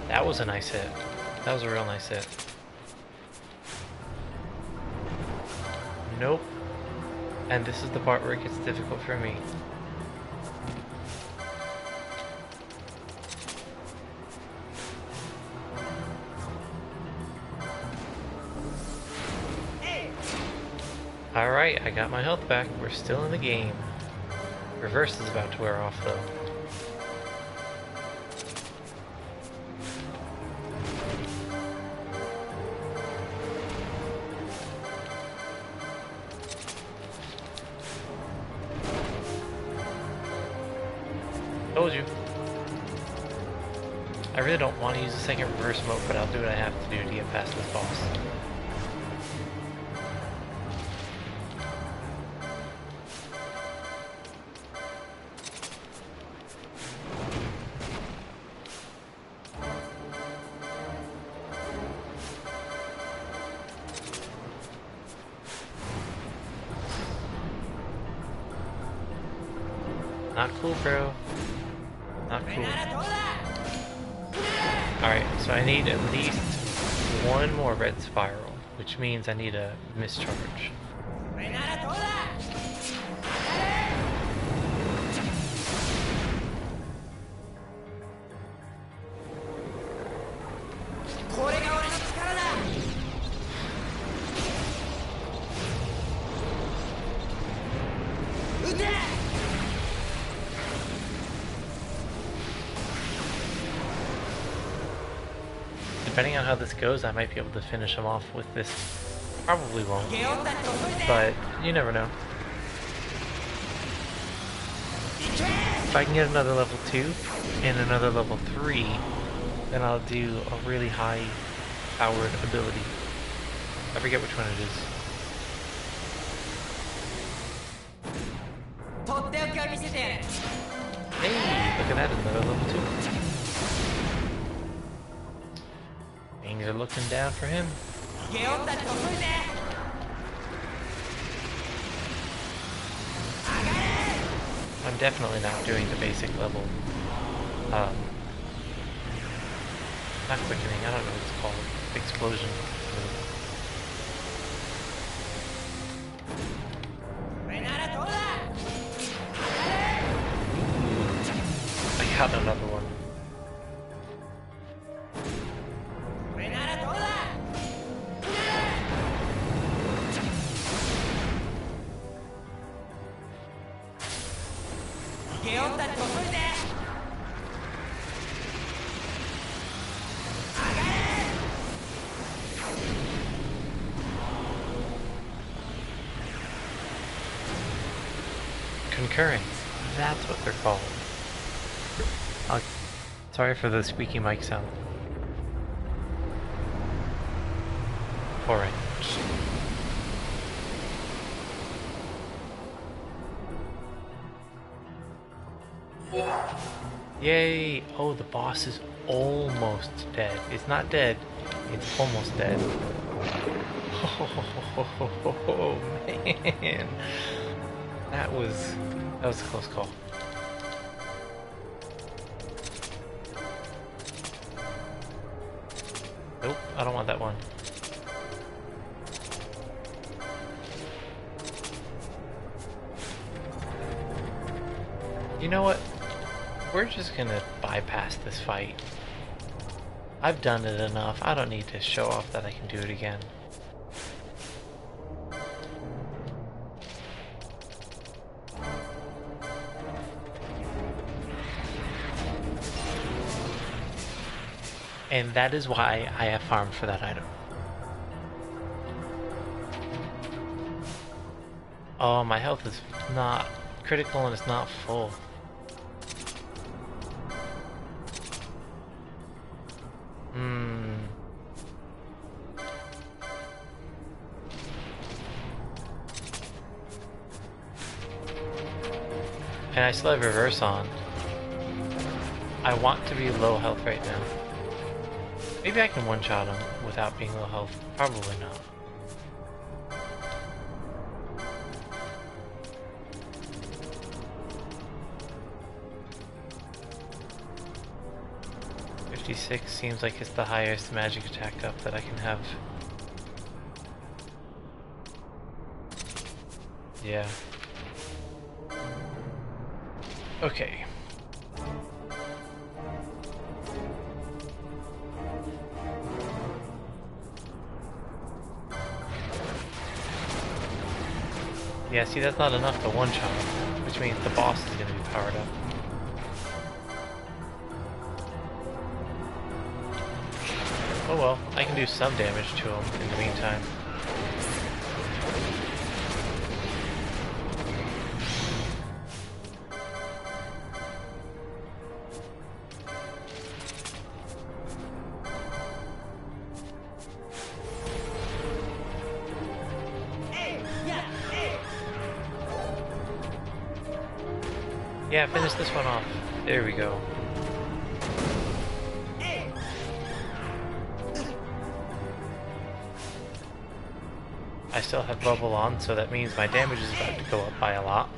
Speaker 1: That was a nice hit. That was a real nice hit. Nope. And this is the part where it gets difficult for me. Alright, I got my health back. We're still in the game. Reverse is about to wear off though. Told you. I really don't want to use the second reverse mode, but I'll do what I have to do to get past this boss. Not cool, bro. Not cool. Alright, so I need at least one more red spiral, which means I need a mischarge. Depending on how this goes, I might be able to finish him off with this. Probably won't, but you never know. If I can get another level 2 and another level 3, then I'll do a really high powered ability. I forget which one it is. Hey, look at that, another level 2. Things are looking down for him. I'm definitely not doing the basic level. Not quickening, I don't know what it's called. Explosion. I got another one. Concurrence. That's what they're called. Sorry for the squeaky mic sound. Alright. Yay! Oh, the boss is almost dead. It's not dead, it's almost dead. Oh, man. That was a close call. Nope, I don't want that one. You know what? We're just gonna bypass this fight. I've done it enough. I don't need to show off that I can do it again. And that is why I have farmed for that item. Oh, my health is not critical and it's not full. And I still have reverse on. I want to be low health right now. Maybe I can one-shot him without being low health. Probably not. $56 seems like it's the highest magic attack up that I can have. Yeah. Okay. Yeah, see, that's not enough to one-shot, which means the boss is going to be powered up. Oh well, I can do some damage to him in the meantime. Yeah, finish this one off. There we go. I still have bubble on, so that means my damage is about to go up by a lot.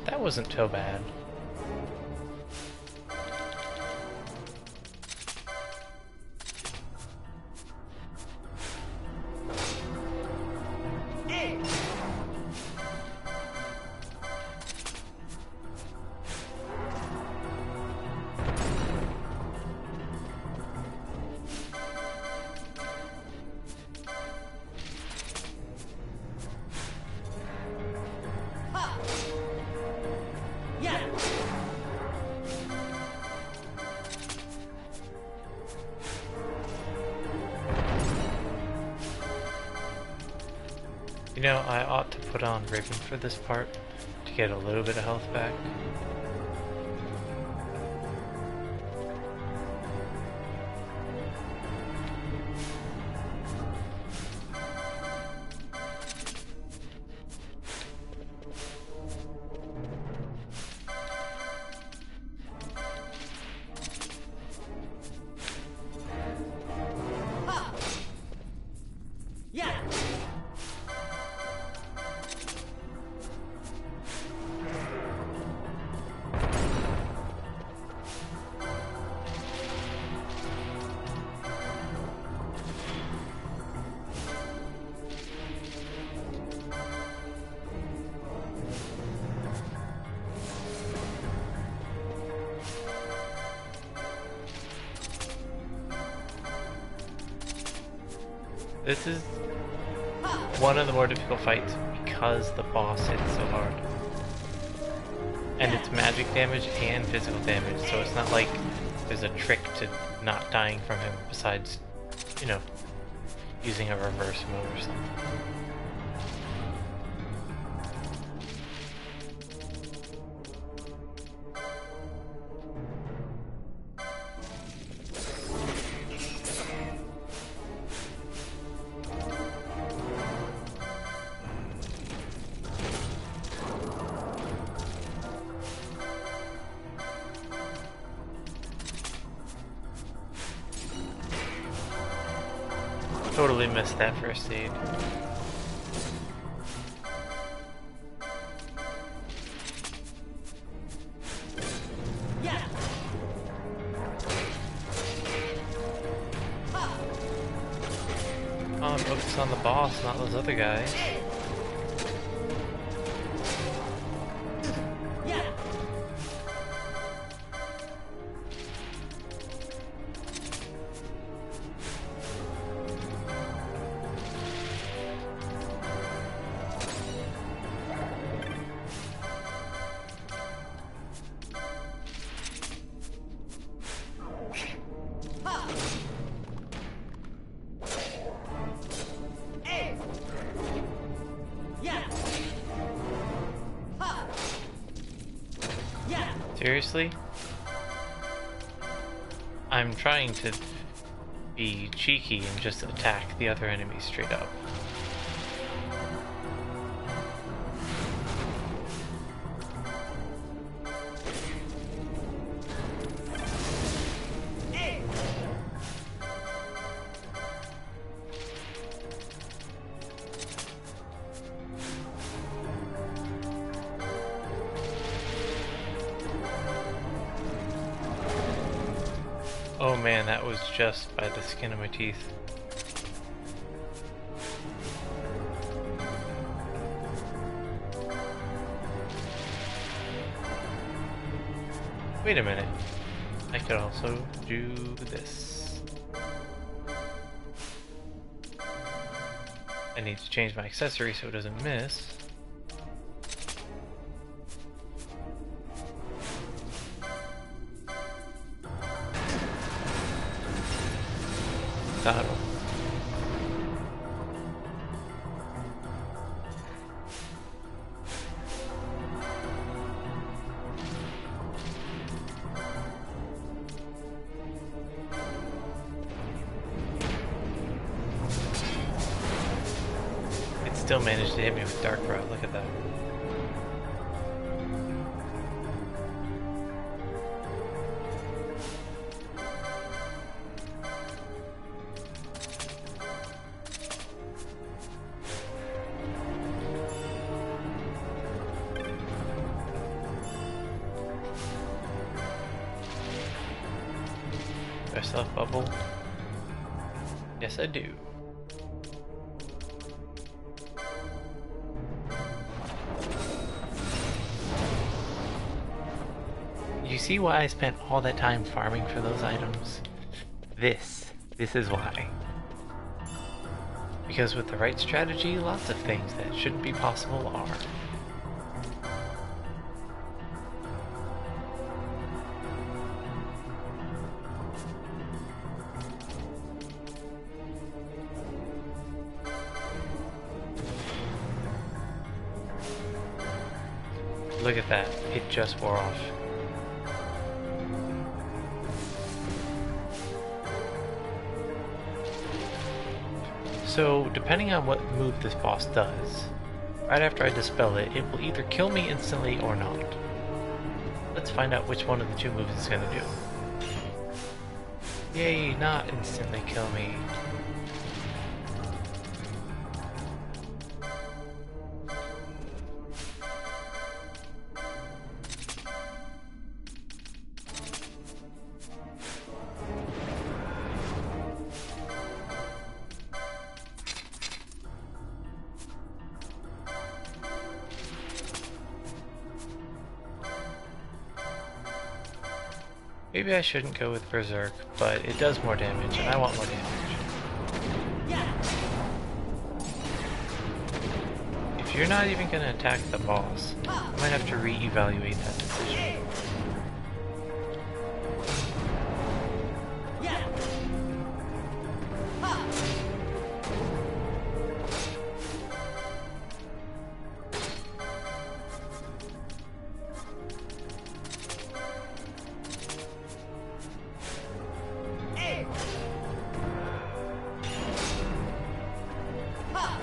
Speaker 1: That wasn't so bad. You know, I ought to put on Ribbon for this part to get a little bit of health back. This is one of the more difficult fights because the boss hits so hard. And it's magic damage and physical damage, so it's not like there's a trick to not dying from him besides, you know, using a reverse move or something. totally missed that first aid.
Speaker 2: Yeah.
Speaker 1: Oh, focus on the boss, not those other guys.
Speaker 2: Yeah. Ha. Hey. Yeah. Ha. Yeah.
Speaker 1: Seriously? I'm trying to be cheeky and just attack the other enemy straight up.
Speaker 2: Hey.
Speaker 1: Oh man, that was just by the skin of my teeth. Wait a minute. I could also do this. I need to change my accessory so it doesn't miss. Saddle. It still managed to hit me with Dark Rod, look at that. Do I still have bubble? Yes, I do. You see why I spent all that time farming for those items? This is why. Because with the right strategy, lots of things that shouldn't be possible are. Look at that, it just wore off. So, depending on what move this boss does, right after I dispel it, it will either kill me instantly or not. Let's find out which one of the two moves it's gonna do. Yay, not instantly kill me. Maybe I shouldn't go with Berserk, but it does more damage, and I want more damage.
Speaker 2: Yeah.
Speaker 1: If you're not even gonna attack the boss, I might have to re-evaluate that decision.
Speaker 2: Yeah. Ha. Hey. Ha.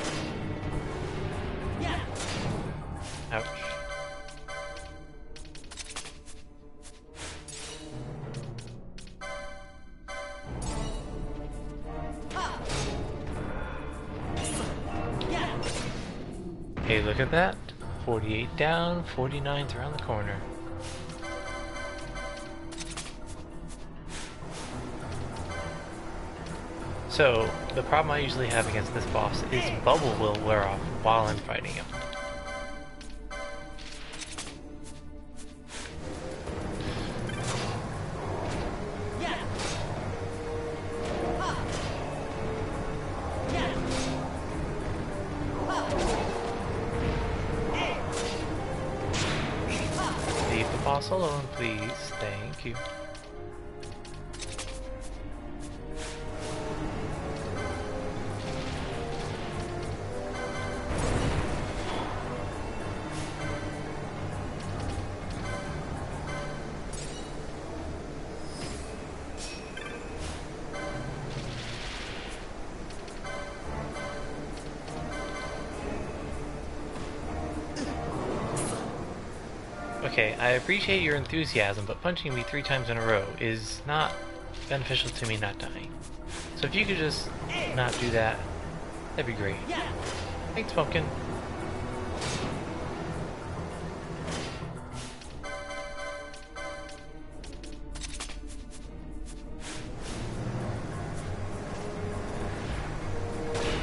Speaker 2: Yeah.
Speaker 1: Ouch. look at that. 48 down, 49's around the corner. So, the problem I usually have against this boss is bubble will wear off while I'm fighting him. Leave the boss alone, please. Thank you. Okay, I appreciate your enthusiasm, but punching me 3 times in a row is not beneficial to me not dying. So if you could just not do that, that'd be great. Thanks, Pumpkin.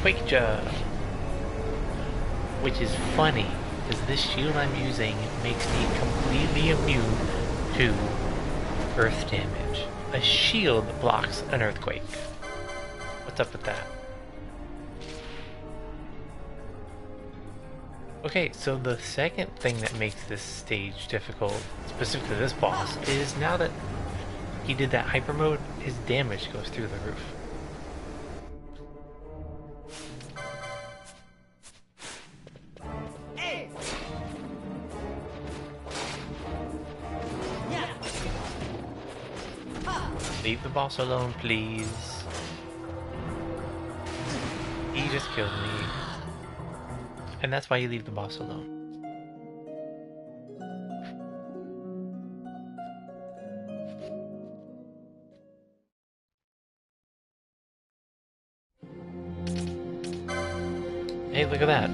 Speaker 1: Quake job! Which is funny, because this shield I'm using makes me completely immune to earth damage. A shield blocks an earthquake. What's up with that? Okay, so the second thing that makes this stage difficult, specifically this boss, is now that he did that hyper mode, his damage goes through the roof. Leave the boss alone, please. He just killed me. And that's why you leave the boss alone. Hey, look at that.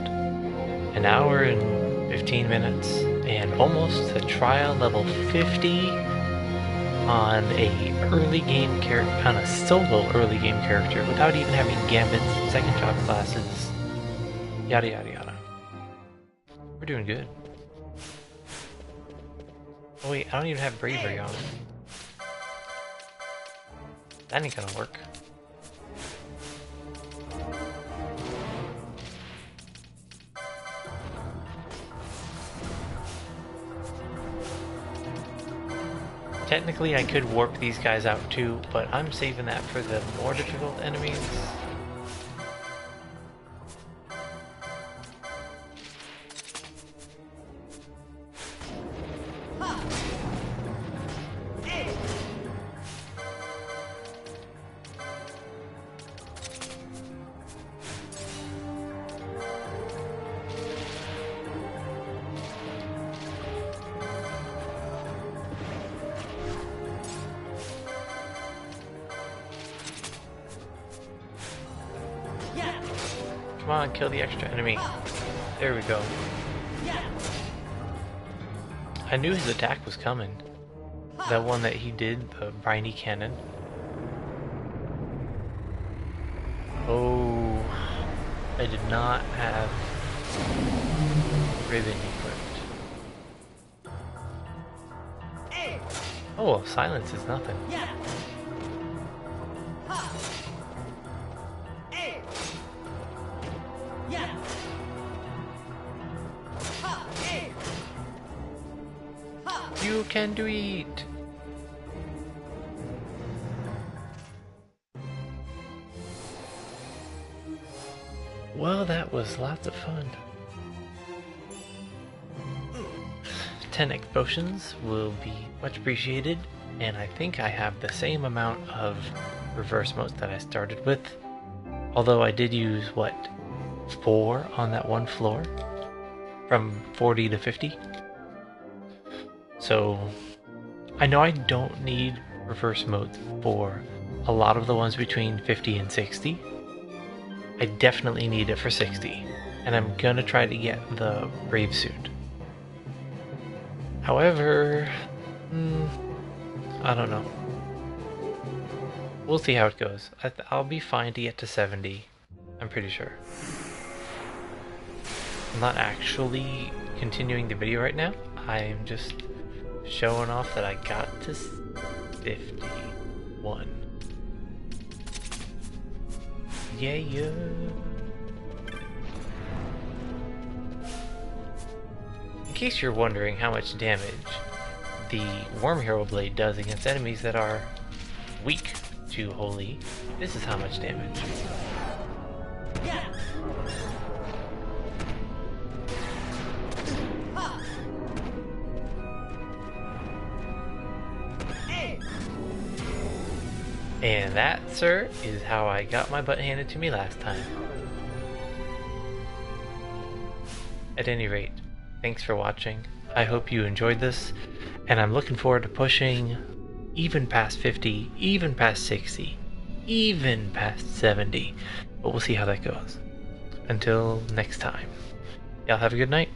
Speaker 1: An hour and 15 minutes and almost to trial level 50 on a early game character, on a solo early game character without even having gambits, second job classes, yada yada yada. We're doing good. Oh wait, I don't even have bravery on. That ain't gonna work. Technically, I could warp these guys out too, but I'm saving that for the more difficult enemies. Come on, kill the extra enemy. There we go. I knew his attack was coming. That one that he did, the briny cannon. Oh, I did not have ribbon equipped. Oh, well, silence is nothing. You can do it! Well, that was lots of fun. 10 potions will be much appreciated, and I think I have the same amount of reverse modes that I started with. Although I did use, what, 4 on that one floor? From 40 to 50? So, I know I don't need reverse modes for a lot of the ones between 50 and 60. I definitely need it for 60. and I'm gonna try to get the Brave suit. However, I don't know. We'll see how it goes. I'll be fine to get to 70, I'm pretty sure. I'm not actually continuing the video right now. I'm just showing off that I got to 51. Yeah. In case you're wondering how much damage the Worm Hero Blade does against enemies that are weak to Holy, this is how much damage.
Speaker 2: Yeah. Ha. Hey.
Speaker 1: And that, sir, is how I got my butt handed to me last time. At any rate, thanks for watching. I hope you enjoyed this, and I'm looking forward to pushing even past 50, even past 60, even past 70, but we'll see how that goes. Until next time, y'all have a good night.